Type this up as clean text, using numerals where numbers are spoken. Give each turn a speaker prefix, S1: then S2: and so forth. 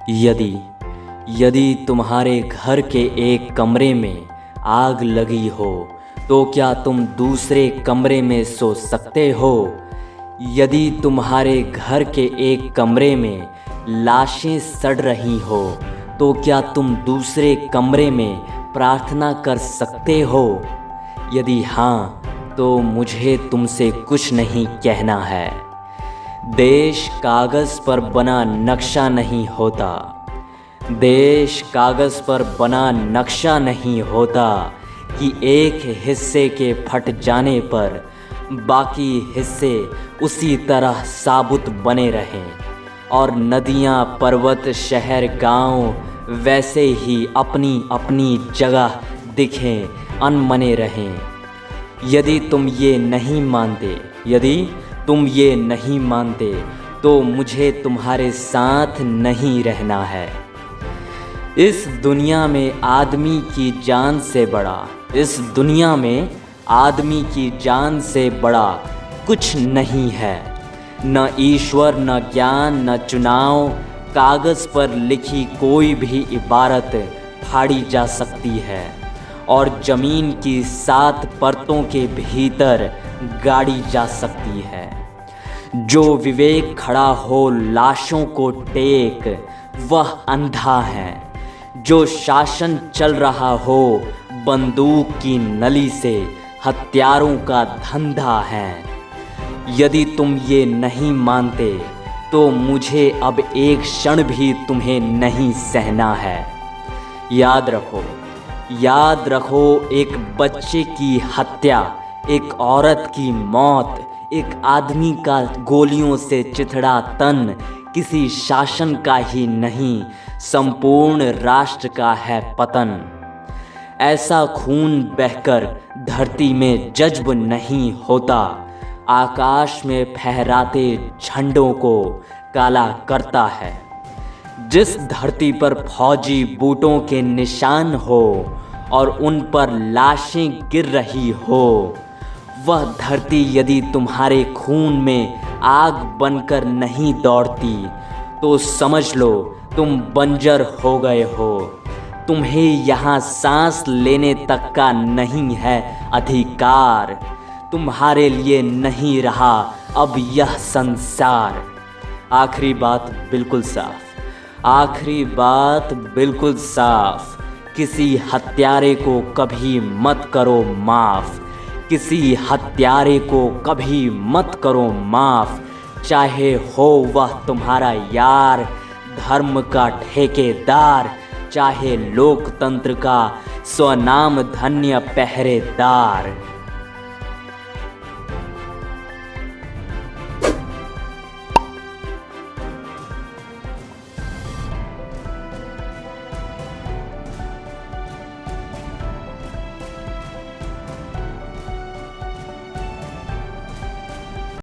S1: यदि यदि तुम्हारे घर के एक कमरे में आग लगी हो तो क्या तुम दूसरे कमरे में सो सकते हो? यदि तुम्हारे घर के एक कमरे में लाशें सड़ रही हो तो क्या तुम दूसरे कमरे में प्रार्थना कर सकते हो? यदि हाँ, तो मुझे तुमसे कुछ नहीं कहना है। देश कागज़ पर बना नक्शा नहीं होता। देश कागज़ पर बना नक्शा नहीं होता कि एक हिस्से के फट जाने पर बाकी हिस्से उसी तरह साबुत बने रहें और नदियाँ, पर्वत, शहर, गांव वैसे ही अपनी अपनी जगह दिखें, अनमने रहें। यदि तुम ये नहीं मानते, तो मुझे तुम्हारे साथ नहीं रहना है। इस दुनिया में आदमी की जान से बड़ा कुछ नहीं है। न ईश्वर, न ज्ञान, न चुनाव। कागज़ पर लिखी कोई भी इबारत फाड़ी जा सकती है और ज़मीन की 7 परतों के भीतर गाड़ी जा सकती है। जो विवेक खड़ा हो लाशों को टेक, वह अंधा है। जो शासन चल रहा हो बंदूक की नली से, हत्यारों का धंधा है। यदि तुम ये नहीं मानते तो मुझे अब एक क्षण भी तुम्हें नहीं सहना है। याद रखो, एक बच्चे की हत्या, एक औरत की मौत, एक आदमी का गोलियों से चिथड़ा तन किसी शासन का ही नहीं, संपूर्ण राष्ट्र का है पतन। ऐसा खून बहकर धरती में जज्ब नहीं होता, आकाश में फहराते झंडों को काला करता है। जिस धरती पर फौजी बूटों के निशान हो और उन पर लाशें गिर रही हो, वह धरती यदि तुम्हारे खून में आग बनकर नहीं दौड़ती तो समझ लो तुम बंजर हो गए हो। तुम्हें यहाँ सांस लेने तक का नहीं है अधिकार। तुम्हारे लिए नहीं रहा अब यह संसार। आखिरी बात बिल्कुल साफ। किसी हत्यारे को कभी मत करो माफ। चाहे हो वह तुम्हारा यार, धर्म का ठेकेदार, चाहे लोकतंत्र का स्वनाम धन्य पहरेदार।